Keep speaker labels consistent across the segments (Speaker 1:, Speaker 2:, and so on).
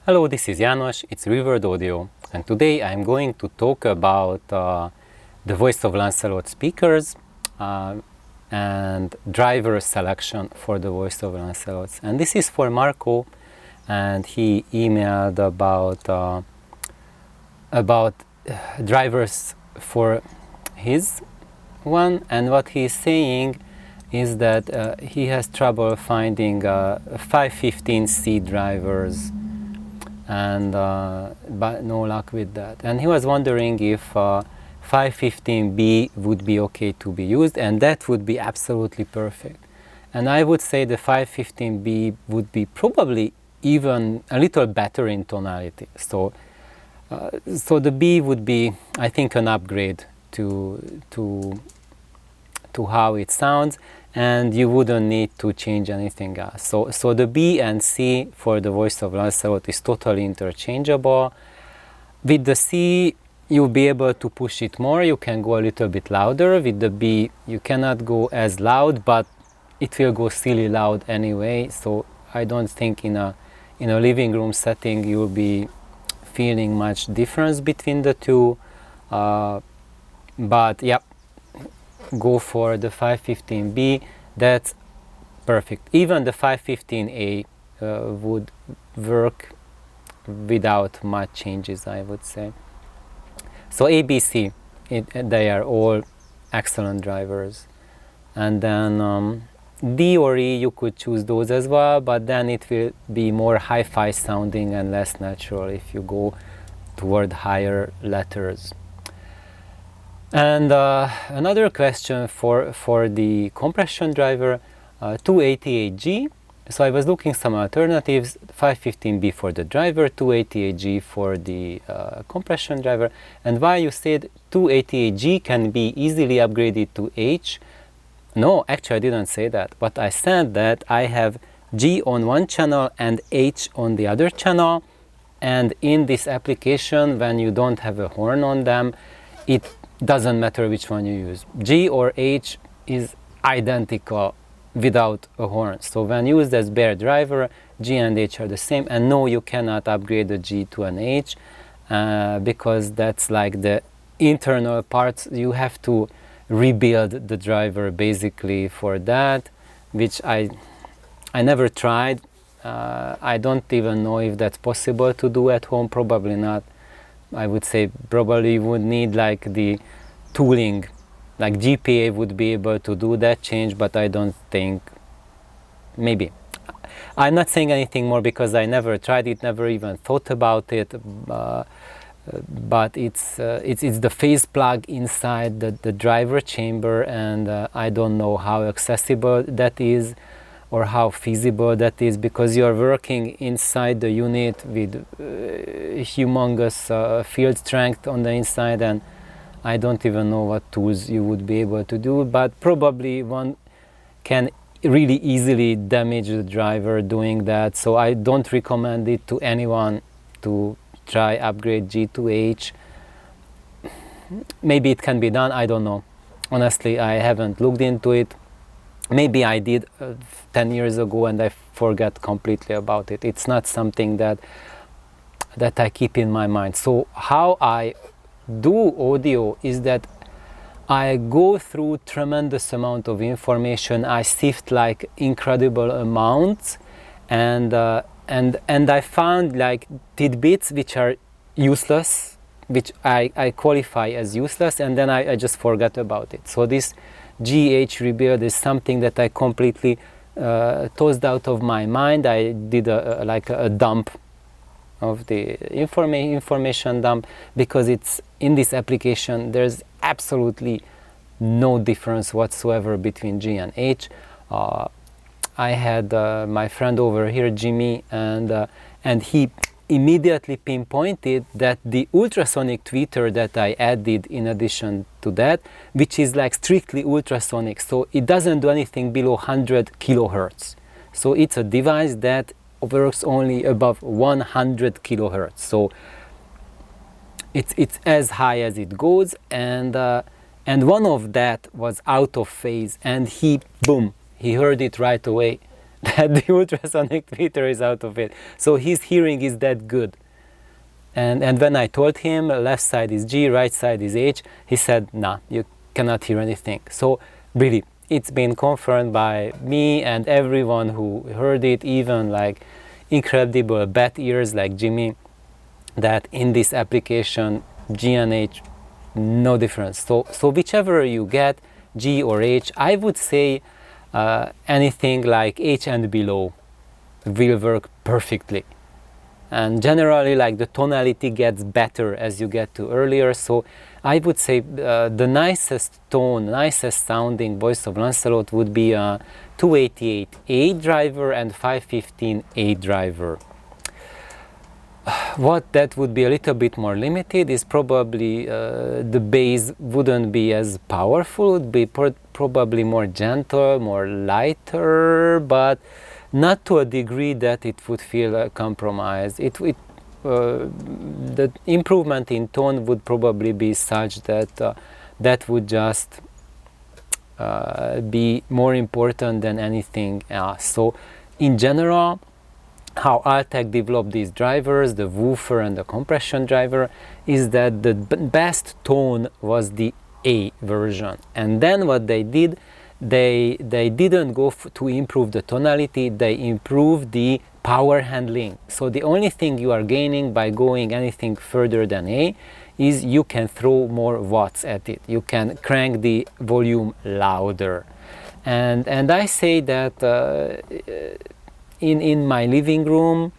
Speaker 1: Hello, this is János, it's Revered Audio, and today I'm going to talk about the Voice of Lancelot speakers and driver selection for the Voice of Lancelot. And this is for Marko, and he emailed about drivers for his one, and what he's saying is that he has trouble finding 515C drivers, and but no luck with that. And he was wondering if 515B would be okay to be used, and that would be absolutely perfect. And I would say the 515B would be probably even a little better in tonality. So the B would be, I think, an upgrade to how it sounds, and you wouldn't need to change anything else. So the B and C for the Voice of Lancelot is totally interchangeable. With the C, you'll be able to push it more, you can go a little bit louder. With the B, you cannot go as loud, but it will go silly loud anyway, so I don't think in a living room setting you'll be feeling much difference between the two. But yeah, go for the 515B, that's perfect. Even the 515A would work without much changes, I would say. So ABC, they are all excellent drivers. And then D or E, you could choose those as well, but then it will be more hi-fi sounding and less natural if you go toward higher letters. And another question for the compression driver, 288G. So I was looking some alternatives, 515B for the driver, 288G for the compression driver. And why you said 288G can be easily upgraded to H? No, actually I didn't say that, but I said that I have G on one channel and H on the other channel, and in this application, when you don't have a horn on them, it doesn't matter which one you use. G or H is identical without a horn. So when used as bare driver, G and H are the same, and no, you cannot upgrade the G to an H because that's like the internal parts. You have to rebuild the driver basically for that, which I never tried. I don't even know if that's possible to do at home, probably not. I would say probably you would need like the tooling, like GPA would be able to do that change, but I don't think, maybe. I'm not saying anything more because I never tried it, never even thought about it, but it's the phase plug inside the driver chamber, and I don't know how accessible that is or how feasible that is, because you're working inside the unit with humongous field strength on the inside, and I don't even know what tools you would be able to do, but probably one can really easily damage the driver doing that. So I don't recommend it to anyone to try upgrade G to H. Maybe it can be done, I don't know. Honestly, I haven't looked into it. Maybe I did 10 years ago and I forgot completely about it. It's not something that I keep in my mind. So how I do audio is that I go through tremendous amount of information. I sift like incredible amounts, and I found like tidbits which are useless, which I qualify as useless, and then I just forgot about it. So this GH rebuild is something that I completely tossed out of my mind. I did like a dump of the information dump, because it's in this application there's absolutely no difference whatsoever between G and H. I had my friend over here, Jimmy, and he immediately pinpointed that the ultrasonic tweeter that I added in addition to that, which is like strictly ultrasonic, so it doesn't do anything below 100 kilohertz. So it's a device that works only above 100 kilohertz. So it's as high as it goes, and one of that was out of phase, and he heard it right away, that the ultrasonic tweeter is out of it. So his hearing is that good. And when I told him left side is G, right side is H, he said, nah, you cannot hear anything. So really, it's been confirmed by me and everyone who heard it, even like incredible bat ears like Jimmy, that in this application, G and H, no difference. So whichever you get, G or H, I would say anything like H and below will work perfectly. And generally, like the tonality gets better as you get to earlier. So I would say the nicest tone, nicest sounding Voice of Lancelot would be a 288 A driver and 515 A driver. What that would be a little bit more limited is probably the bass wouldn't be as powerful, it would be probably more gentle, more lighter, but not to a degree that it would feel compromised. The improvement in tone would probably be such that that would just be more important than anything else. So in general, how Altec developed these drivers, the woofer and the compression driver, is that the best tone was the A version. And then what they did, they didn't go to improve the tonality, they improved the power handling. So the only thing you are gaining by going anything further than A is you can throw more watts at it. You can crank the volume louder. And I say that in my living room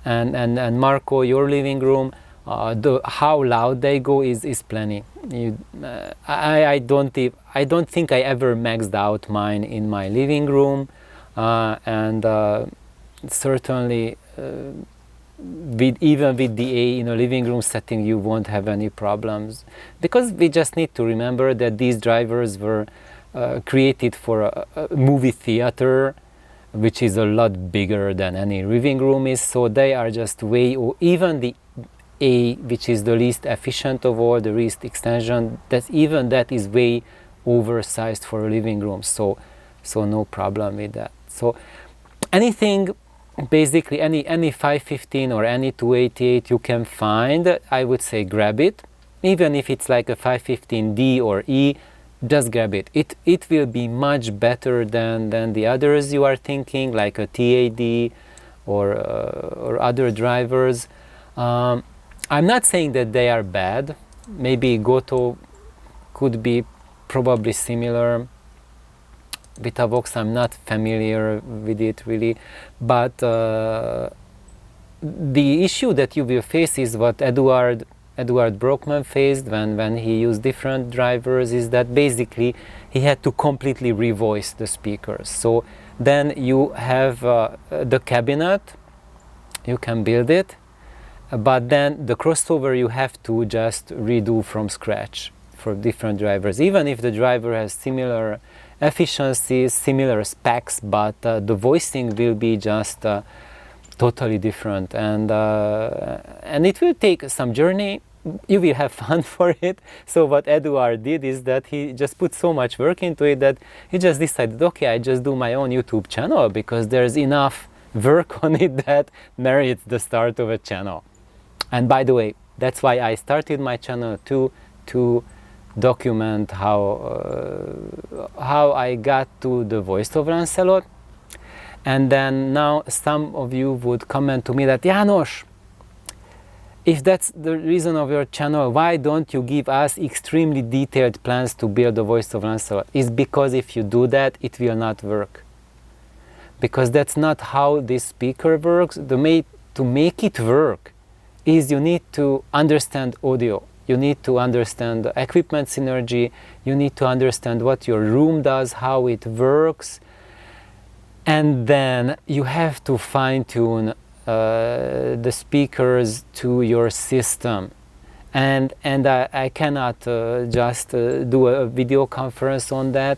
Speaker 1: and Marko, your living room, how loud they go is plenty. I don't think I ever maxed out mine in my living room, and certainly even with the A in a living room setting you won't have any problems, because we just need to remember that these drivers were created for a movie theater, which is a lot bigger than any living room is, so they are just way, even the A, which is the least efficient of all, the least extension, that is way oversized for a living room, so no problem with that. So anything, basically any 515 or any 288 you can find, I would say grab it. Even if it's like a 515D or E, just grab it. It will be much better than the others you are thinking, like a TAD or other drivers. I'm not saying that they are bad. Maybe Goto could be probably similar. Vitavox, I'm not familiar with it really, but the issue that you will face is what Eduard Brockman faced when he used different drivers, is that basically he had to completely revoice the speakers. So then you have the cabinet, you can build it, but then the crossover you have to just redo from scratch for different drivers, even if the driver has similar efficiencies, similar specs, but the voicing will be just totally different, and it will take some journey. You will have fun for it. So what Eduard did is that he just put so much work into it that he just decided, okay, I just do my own YouTube channel because there's enough work on it that merits the start of a channel. And by the way, that's why I started my channel to document how I got to the Voice of Lancelot. And then now some of you would comment to me that, János, if that's the reason of your channel, why don't you give us extremely detailed plans to build the Voice of Lancelot? It's because if you do that, it will not work. Because that's not how this speaker works. To make it work is you need to understand audio. You need to understand the equipment synergy. You need to understand what your room does, how it works. And then you have to fine-tune the speakers to your system. And I cannot just do a video conference on that.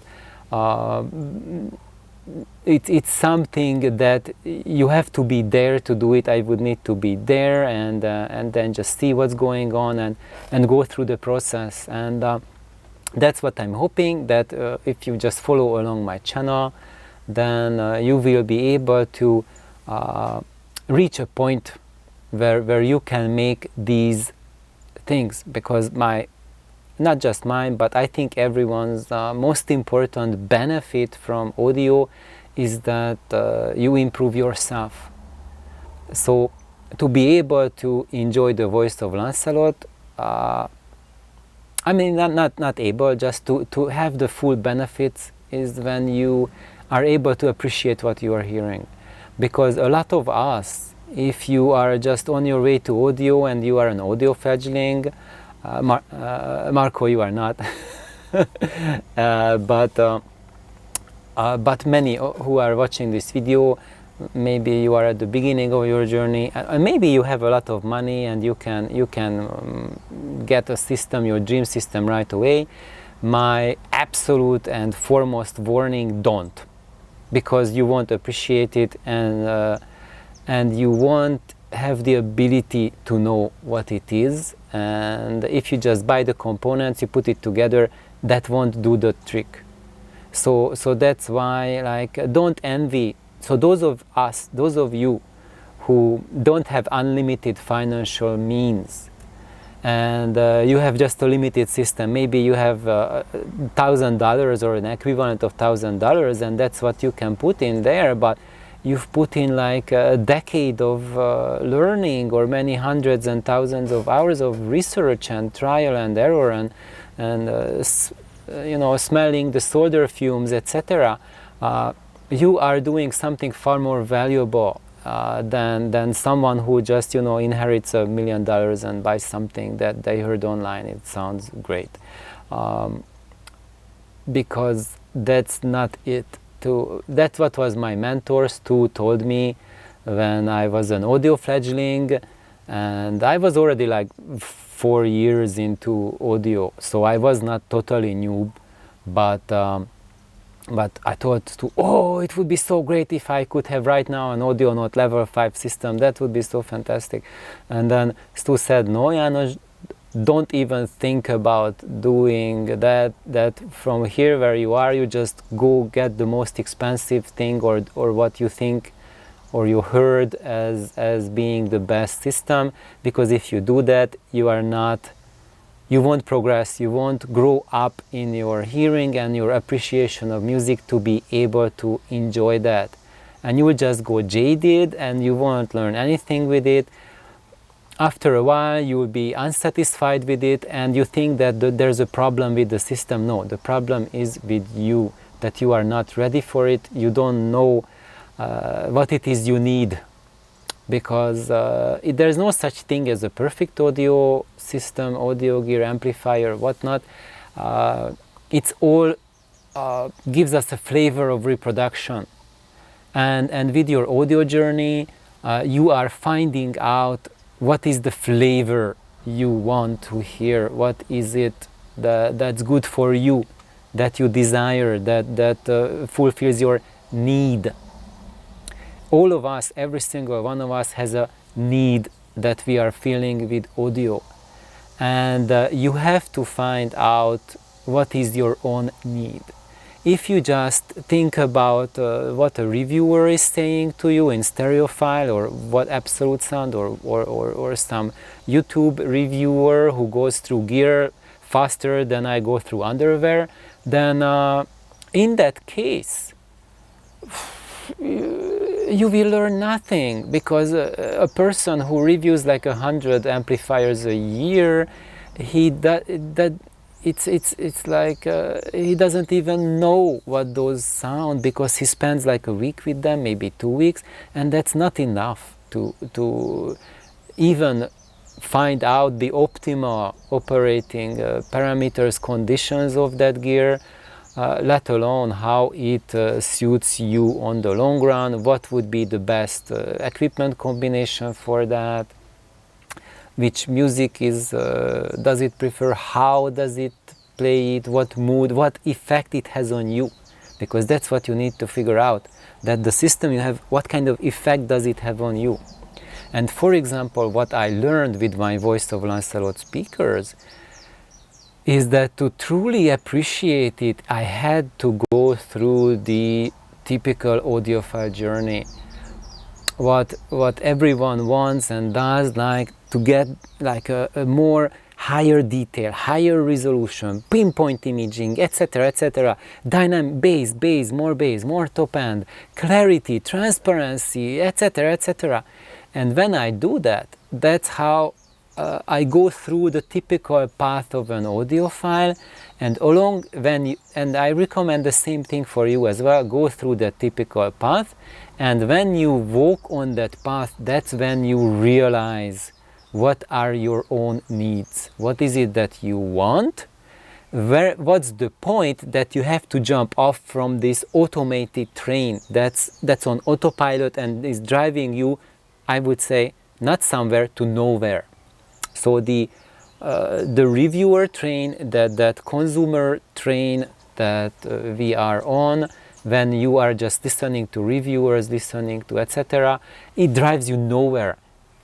Speaker 1: It's something that you have to be there to do it. I would need to be there and then just see what's going on and go through the process. And that's what I'm hoping, that if you just follow along my channel, then you will be able to reach a point where you can make these things, because not just mine, but I think everyone's most important benefit from audio is that you improve yourself. So to be able to enjoy the Voice of Lancelot, I mean, not able, just to have the full benefits is when you are able to appreciate what you are hearing. Because a lot of us, if you are just on your way to audio and you are an audio fledgling, Marko, you are not, but many who are watching this video, maybe you are at the beginning of your journey, and maybe you have a lot of money and you can get a system, your dream system, right away. My absolute and foremost warning: don't, because you won't appreciate it, and you won't have the ability to know what it is. And if you just buy the components, you put it together, that won't do the trick. So that's why, like, don't envy. So those of you who don't have unlimited financial means, and you have just a limited system, maybe you have $1,000 or an equivalent of $1,000, and that's what you can put in there, but you've put in like a decade of learning, or many hundreds and thousands of hours of research and trial and error, and you know, smelling the solder fumes, etc. You are doing something far more valuable than someone who just, you know, inherits $1 million and buys something that they heard online. It sounds great, because that's not it. That's what was my mentors too told me when I was an audio fledgling, and I was already like 4 years into audio, so I was not totally noob, but I thought it would be so great if I could have right now an audio note level 5 system. That would be so fantastic. And then Stu said, no, János, don't even think about doing that from here where you are. You just go get the most expensive thing, or what you think or you heard as being the best system, because if you do that, you won't progress, you won't grow up in your hearing and your appreciation of music to be able to enjoy that. And you will just go jaded and you won't learn anything with it. After a while, you will be unsatisfied with it, and you think that there's a problem with the system. No, the problem is with you, that you are not ready for it. You don't know what it is you need, because there's no such thing as a perfect audio system, audio gear, amplifier, whatnot. It's all gives us a flavor of reproduction, and with your audio journey, you are finding out what is the flavor you want to hear, what is it that's good for you, that you desire, that fulfills your need. All of us, every single one of us has a need that we are feeling with audio. And you have to find out what is your own need. If you just think about what a reviewer is saying to you in stereo file, or what Absolute Sound, or some YouTube reviewer who goes through gear faster than I go through underwear, then in that case, you will learn nothing, because a person who reviews like 100 amplifiers a year, it's like he doesn't even know what those sound, because he spends like a week with them, maybe 2 weeks, and that's not enough to even find out the optimal operating parameters, conditions of that gear, let alone how it suits you on the long run, what would be the best equipment combination for that, which music does it prefer, how does it play it, what mood, what effect it has on you, because that's what you need to figure out, that the system you have, what kind of effect does it have on you. And for example, what I learned with my Voice of Lancelot speakers is that to truly appreciate it, I had to go through the typical audiophile journey. What everyone wants and does, like to get like a more higher detail, higher resolution, pinpoint imaging, etc., etc., dynamic bass, more top end, clarity, transparency, etc., etc. And when I do that, that's how I go through the typical path of an audiophile, and and I recommend the same thing for you as well. Go through the typical path, and when you walk on that path, that's when you realize what are your own needs, what is it that you want, what's the point that you have to jump off from this automated train that's on autopilot and is driving you, I would say, not somewhere to nowhere. So the reviewer train, that consumer train that we are on, when you are just listening to reviewers, listening to etc., it drives you nowhere.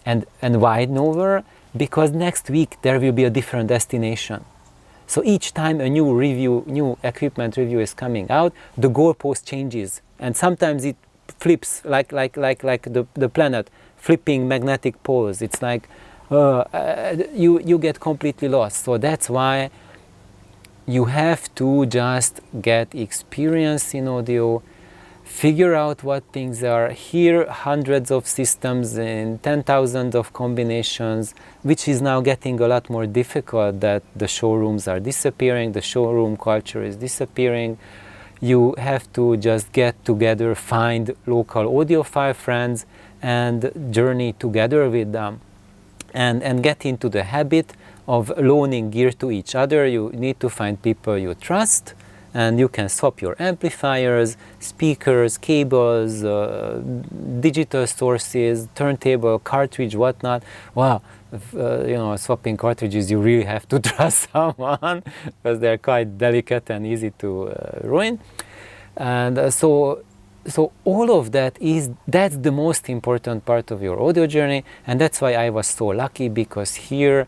Speaker 1: And why nowhere? Because next week there will be a different destination. So each time a new equipment review is coming out, the goalpost changes, and sometimes it flips like the planet flipping magnetic poles. It's like you get completely lost. So that's why you have to just get experience in audio, figure out what things are, hear hundreds of systems in 10,000 of combinations, which is now getting a lot more difficult that the showrooms are disappearing, the showroom culture is disappearing. You have to just get together, find local audiophile friends and journey together with them, and get into the habit of loaning gear to each other. You need to find people you trust, and you can swap your amplifiers, speakers, cables, digital sources, turntable, cartridge, whatnot. Wow, swapping cartridges, you really have to trust someone because they're quite delicate and easy to ruin. And so all of that's the most important part of your audio journey, and that's why I was so lucky, because here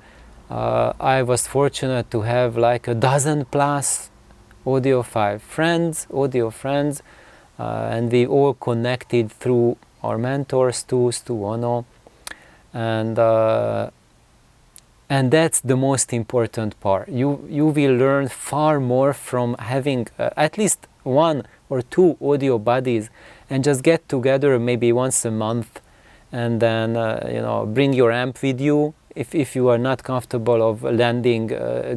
Speaker 1: I was fortunate to have like a dozen plus audiophile friends, and we all connected through our mentors, to Ono, and that's the most important part. You will learn far more from having at least one or two audio buddies, and just get together maybe once a month, and then bring your amp with you. If you are not comfortable of lending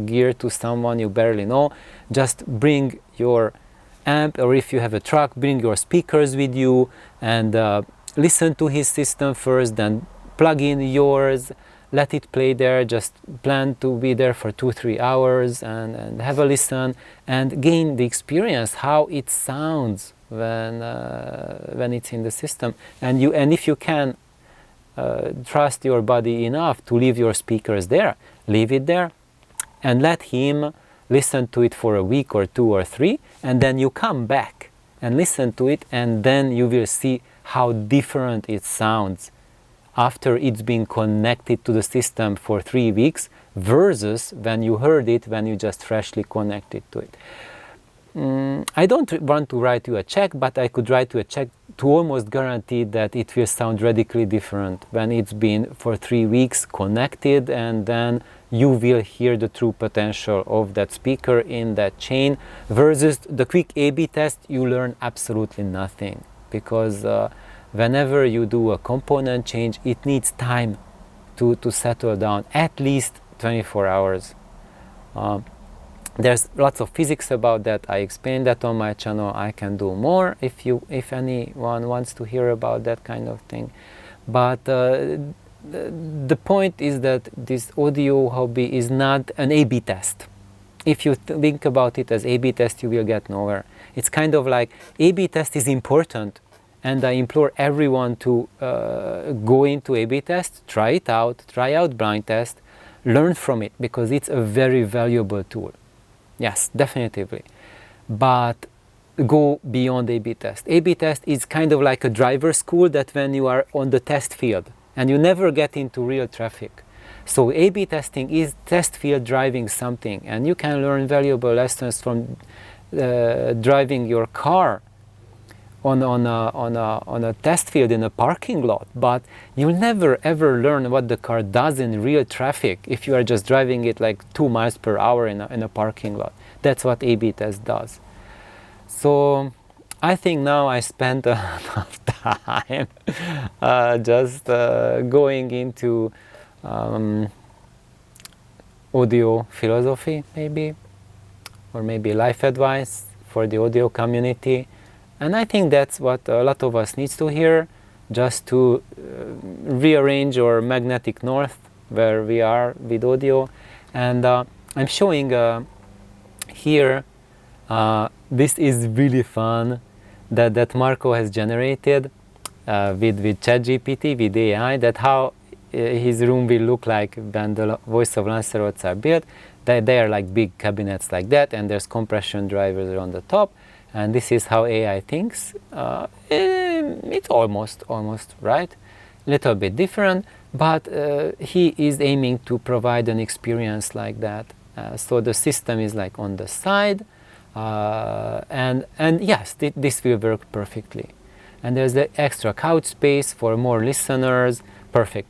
Speaker 1: gear to someone you barely know, just bring your amp, or if you have a truck, bring your speakers with you, and listen to his system first, then plug in yours, let it play there, just plan to be there for 2-3 hours and have a listen and gain the experience how it sounds when it's in the system. And if you can trust your body enough to leave your speakers there, leave it there and let him listen to it for a week or 2 or 3, and then you come back and listen to it, and then you will see how different it sounds after it's been connected to the system for 3 weeks versus when you heard it when you just freshly connected to it. I don't want to write you a check, but I could write you a check to almost guarantee that it will sound radically different when it's been for 3 weeks connected, and then you will hear the true potential of that speaker in that chain, versus the quick A/B test. You learn absolutely nothing, because whenever you do a component change, it needs time to settle down, at least 24 hours. There's lots of physics about that. I explained that on my channel. I can do more if anyone wants to hear about that kind of thing. But the point is that this audio hobby is not an A/B test. If you think about it as A/B test, you will get nowhere. It's kind of like A/B test is important, and I implore everyone to go into A/B test, try out blind test, learn from it, because it's a very valuable tool. Yes, definitively. But go beyond A/B test. A/B test is kind of like a driver school, that when you are on the test field and you never get into real traffic. So A/B testing is test field driving something, and you can learn valuable lessons from driving your car on a test field in a parking lot, but you'll never ever learn what the car does in real traffic if you are just driving it like 2 miles per hour in a parking lot. That's what A/B test does. So I think now I spent enough time just going into audio philosophy, maybe, or maybe life advice for the audio community. And I think that's what a lot of us needs to hear, just to rearrange our magnetic north where we are with audio. And I'm showing here, this is really fun, that Marko has generated with ChatGPT, with AI, that how his room will look like when the Voice of Lancelots are built. They are like big cabinets like that, and there's compression drivers on the top. And this is how AI thinks. It's almost right, a little bit different, but he is aiming to provide an experience like that. So the system is like on the side, and yes, this will work perfectly. And there's the extra couch space for more listeners. Perfect.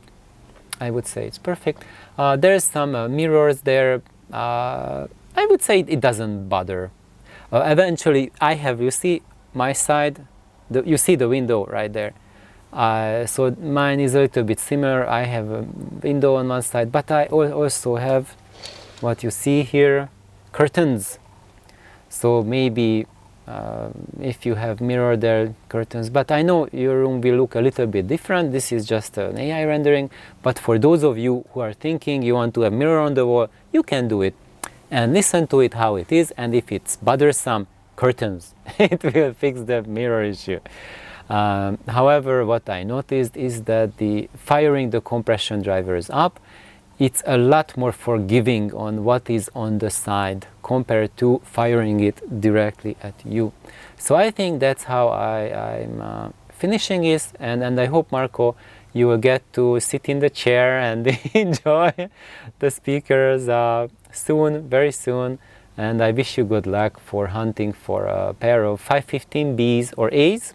Speaker 1: I would say it's perfect. There's some mirrors there. I would say it doesn't bother. Eventually, I have, you see my side, you see the window right there. So mine is a little bit similar. I have a window on one side, but I also have what you see here, curtains. So maybe if you have mirror there, curtains. But I know your room will look a little bit different. This is just an AI rendering. But for those of you who are thinking you want to have mirror on the wall, you can do it. And listen to it how it is, and if it's bothersome, curtains. It will fix the mirror issue. However, what I noticed is that firing the compression drivers up, it's a lot more forgiving on what is on the side compared to firing it directly at you. So I think that's how I'm finishing this, and I hope, Marko, you will get to sit in the chair and enjoy the speakers soon, very soon. And I wish you good luck for hunting for a pair of 515Bs or As.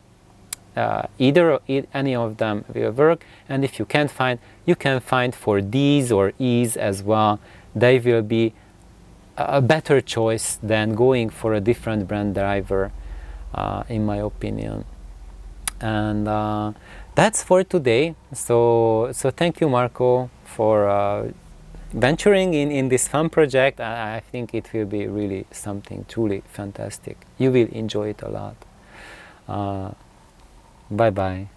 Speaker 1: Any of them will work. And if you can't find, you can find for Ds or Es as well. They will be a better choice than going for a different brand driver, in my opinion. And that's for today. So thank you, Marko, for venturing in this fun project. I think it will be really something truly fantastic. You will enjoy it a lot. Bye bye.